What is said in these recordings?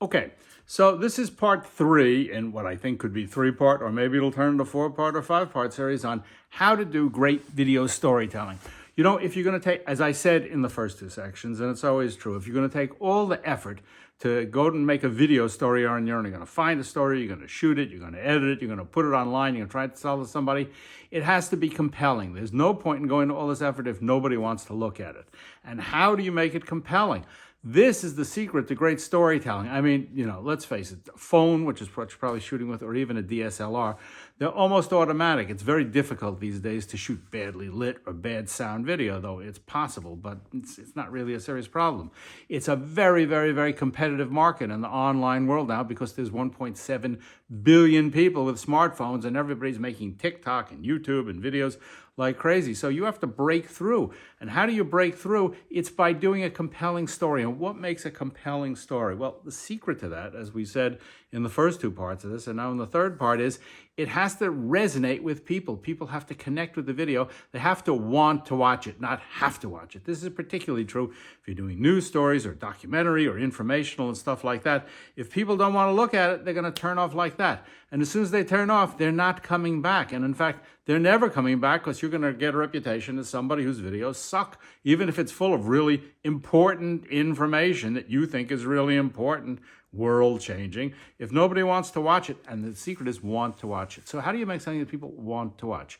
Okay, so this is part 3 in what I think could be 3-part, or maybe it'll turn into 4-part or 5-part series on how to do great video storytelling. You know, if you're going to take, as I said in the first 2 sections, and it's always true, if you're going to take all the effort to go and make a video story, or you're only going to find a story, you're going to shoot it, you're going to edit it, you're going to put it online, you're going to try to sell it to somebody, it has to be compelling. There's no point in going to all this effort if nobody wants to look at it. And how do you make it compelling? This is the secret to great storytelling. I mean, you know, let's face it, a phone, which is what you're probably shooting with, or even a DSLR, they're almost automatic. It's very difficult these days to shoot badly lit or bad sound video, though it's possible, but it's not really a serious problem. It's a very, very, very competitive market in the online world now because there's 1.7 billion people with smartphones and everybody's making TikTok and YouTube and videos like crazy. So you have to break through. And how do you break through? It's by doing a compelling story. And what makes a compelling story? Well, the secret to that, as we said in the first 2 parts of this, and now in the 3rd part, is it has to resonate with people. People have to connect with the video. They have to want to watch it, not have to watch it. This is particularly true if you're doing news stories or documentary or informational and stuff like that. If people don't want to look at it, they're going to turn off like that. And as soon as they turn off, they're not coming back. And in fact, they're never coming back because you're going to get a reputation as somebody whose videos suck, even if it's full of really important information that you think is really important, world-changing. If nobody wants to watch it, and the secret is want to watch it. So how do you make something that people want to watch?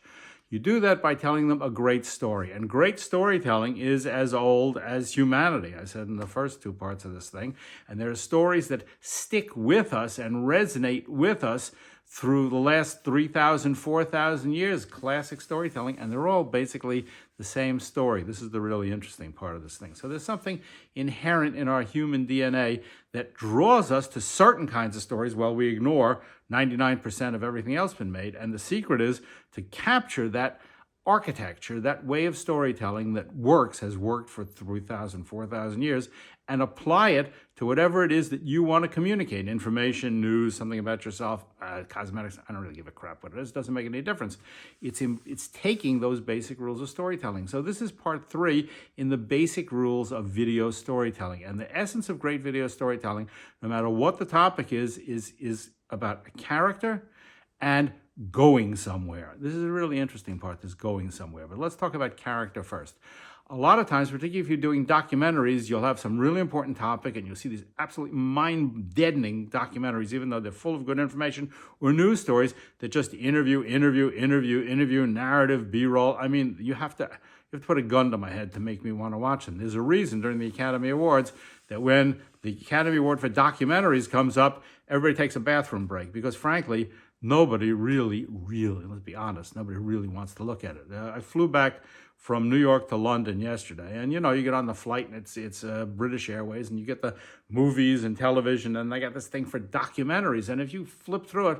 You do that by telling them a great story. And great storytelling is as old as humanity, I said in the first 2 parts of this thing. And there are stories that stick with us and resonate with us through the last 3,000, 4,000 years, classic storytelling, and they're all basically the same story. This is the really interesting part of this thing. So there's something inherent in our human DNA that draws us to certain kinds of stories while we ignore 99% of everything else been made. And the secret is to capture that architecture, that way of storytelling that has worked for 3,000, 4,000 years, and apply it to whatever it is that you want to communicate. Information, news, something about yourself, cosmetics, I don't really give a crap what it is. It doesn't make any difference. It's taking those basic rules of storytelling. So this is part 3 in the basic rules of video storytelling. And the essence of great video storytelling, no matter what the topic is about a character and going somewhere. This is a really interesting part, this going somewhere. But let's talk about character first. A lot of times, particularly if you're doing documentaries, you'll have some really important topic and you'll see these absolutely mind-deadening documentaries, even though they're full of good information, or news stories that just interview, narrative, B-roll. I mean, you have to put a gun to my head to make me want to watch them. There's a reason during the Academy Awards that when the Academy Award for documentaries comes up, everybody takes a bathroom break because, frankly, nobody really, let's be honest, nobody really wants to look at it. I flew back from New York to London yesterday, and you know, you get on the flight and it's British Airways, and you get the movies and television, and they got this thing for documentaries, and if you flip through it,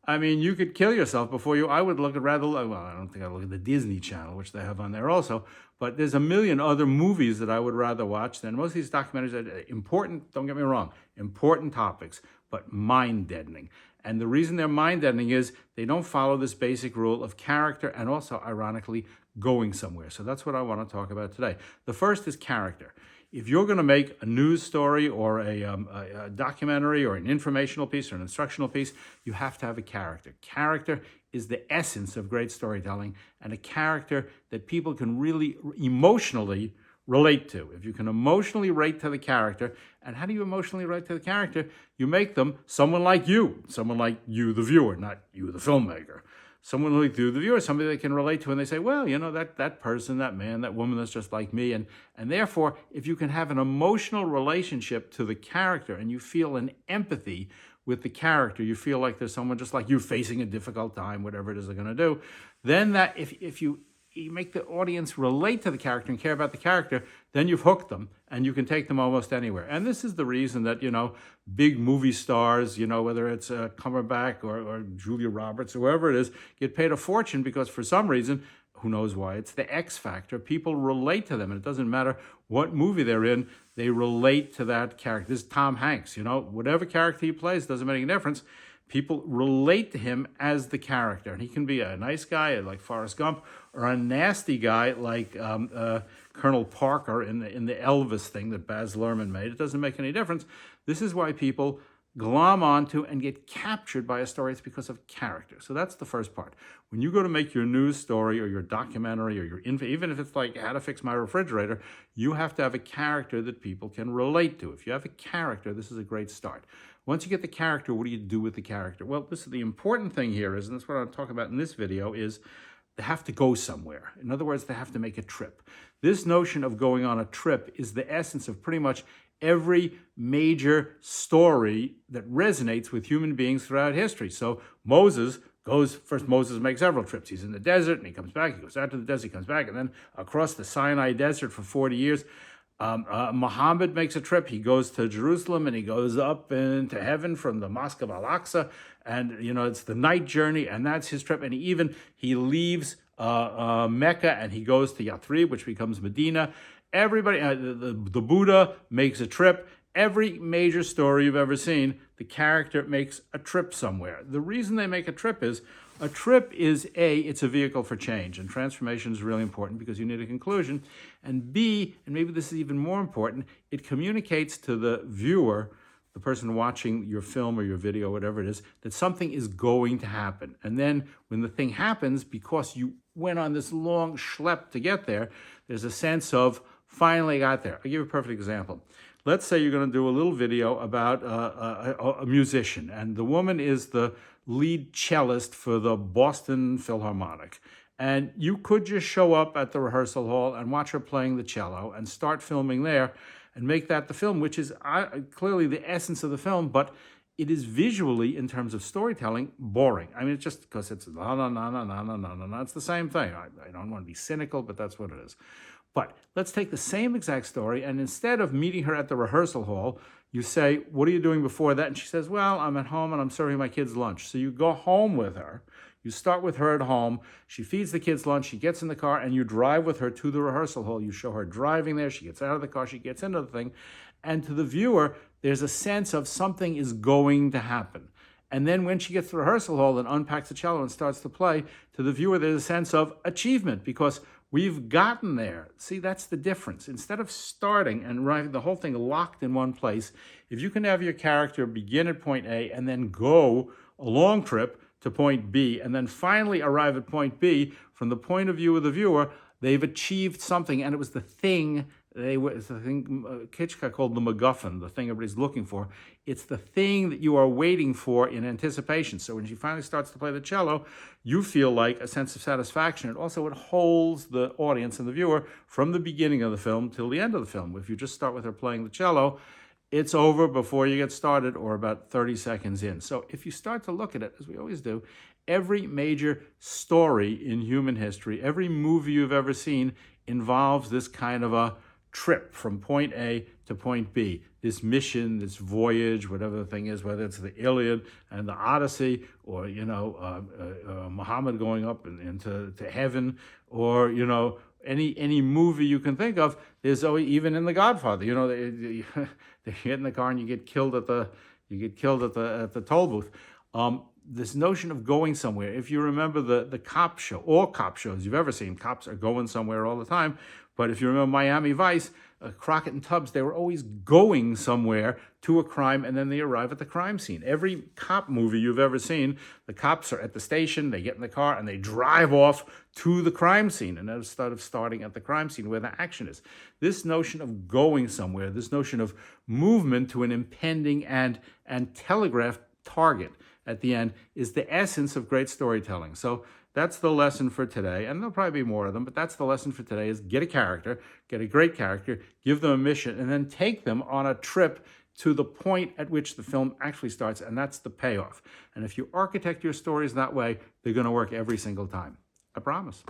I mean, you could kill yourself before I would look at I don't think I'd look at the Disney Channel, which they have on there also, but there's a million other movies that I would rather watch than most of these documentaries. Are important, don't get me wrong, important topics, but mind-deadening. And the reason they're mind-deadening is they don't follow this basic rule of character and also, ironically, going somewhere. So that's what I want to talk about today. The first is character. If you're going to make a news story or a documentary or an informational piece or an instructional piece, you have to have a character. Character is the essence of great storytelling, and a character that people can really emotionally relate to. If you can emotionally relate to the character, and how do you emotionally relate to the character? You make them someone like you, the viewer, not you, the filmmaker. Someone like you, the viewer, somebody they can relate to, and they say, well, you know, that person, that man, that woman that's just like me. And therefore, if you can have an emotional relationship to the character and you feel an empathy with the character, you feel like there's someone just like you facing a difficult time, whatever it is they're going to do, then that if you make the audience relate to the character and care about the character, then you've hooked them and you can take them almost anywhere. And this is the reason that, you know, big movie stars, you know, whether it's Cumberbatch or Julia Roberts, or whoever it is, get paid a fortune because for some reason, who knows why, it's the X factor. People relate to them, and it doesn't matter what movie they're in, they relate to that character. This is Tom Hanks, you know, whatever character he plays, doesn't make any difference. People relate to him as the character. And he can be a nice guy like Forrest Gump, or a nasty guy like Colonel Parker in the Elvis thing that Baz Luhrmann made. It doesn't make any difference. This is why people glom onto and get captured by a story. It's because of character. So that's the first part. When you go to make your news story or your documentary or your info, even if it's like how to fix my refrigerator, you have to have a character that people can relate to. If you have a character, this is a great start. Once you get the character, what do you do with the character? Well, this is the important thing here is, and that's what I'll talk about in this video, is they have to go somewhere. In other words, they have to make a trip. This notion of going on a trip is the essence of pretty much every major story that resonates with human beings throughout history. So Moses makes several trips. He's in the desert and he comes back, he goes out to the desert, he comes back, and then across the Sinai desert for 40 years. Muhammad makes a trip. He goes to Jerusalem and he goes up into heaven from the Mosque of Al-Aqsa. And, it's the night journey, and that's his trip. And he leaves Mecca and he goes to Yathrib, which becomes Medina. Everybody, the Buddha makes a trip. Every major story you've ever seen, the character makes a trip somewhere. The reason they make a trip is it's a vehicle for change, and transformation is really important because you need a conclusion. And B, and maybe this is even more important, it communicates to the viewer, the person watching your film or your video, whatever it is, that something is going to happen. And then when the thing happens, because you went on this long schlep to get there, there's a sense of finally got there. I'll give you a perfect example. Let's say you're going to do a little video about a musician, and the woman is the lead cellist for the Boston Philharmonic. And you could just show up at the rehearsal hall and watch her playing the cello and start filming there and make that the film, which is clearly the essence of the film, but it is visually, in terms of storytelling, boring. I mean, it's just because it's no. It's the same thing. I don't want to be cynical, but that's what it is. But let's take the same exact story, and instead of meeting her at the rehearsal hall, you say, what are you doing before that? And she says, well, I'm at home and I'm serving my kids lunch. So you go home with her. You start with her at home. She feeds the kids lunch. She gets in the car and you drive with her to the rehearsal hall. You show her driving there. She gets out of the car. She gets into the thing. And to the viewer, there's a sense of something is going to happen. And then when she gets to the rehearsal hall and unpacks the cello and starts to play, to the viewer, there's a sense of achievement because we've gotten there. See, that's the difference. Instead of starting and writing the whole thing locked in one place, if you can have your character begin at point A and then go a long trip to point B and then finally arrive at point B, from the point of view of the viewer, they've achieved something, and it was the thing it's the thing Hitchcock called the MacGuffin, the thing everybody's looking for. It's the thing that you are waiting for in anticipation. So when she finally starts to play the cello, you feel like a sense of satisfaction. And also it holds the audience and the viewer from the beginning of the film till the end of the film. If you just start with her playing the cello, it's over before you get started or about 30 seconds in. So if you start to look at it, as we always do, every major story in human history, every movie you've ever seen involves this kind of a trip from point A to point B. This mission, this voyage, whatever the thing is, whether it's the Iliad and the Odyssey, or Muhammad going up into heaven, or any movie you can think of. There's always, even in The Godfather, they get in the car and you get killed at the toll booth. This notion of going somewhere. If you remember the cop show, all cop shows you've ever seen, cops are going somewhere all the time. But if you remember Miami Vice, Crockett and Tubbs, they were always going somewhere to a crime, and then they arrive at the crime scene. Every cop movie you've ever seen, the cops are at the station, they get in the car, and they drive off to the crime scene, and instead of starting at the crime scene where the action is. This notion of going somewhere, this notion of movement to an impending and telegraphed target at the end is the essence of great storytelling. So that's the lesson for today, and there'll probably be more of them, but that's the lesson for today: is get a character, get a great character, give them a mission, and then take them on a trip to the point at which the film actually starts, and that's the payoff. And if you architect your stories that way, they're going to work every single time. I promise.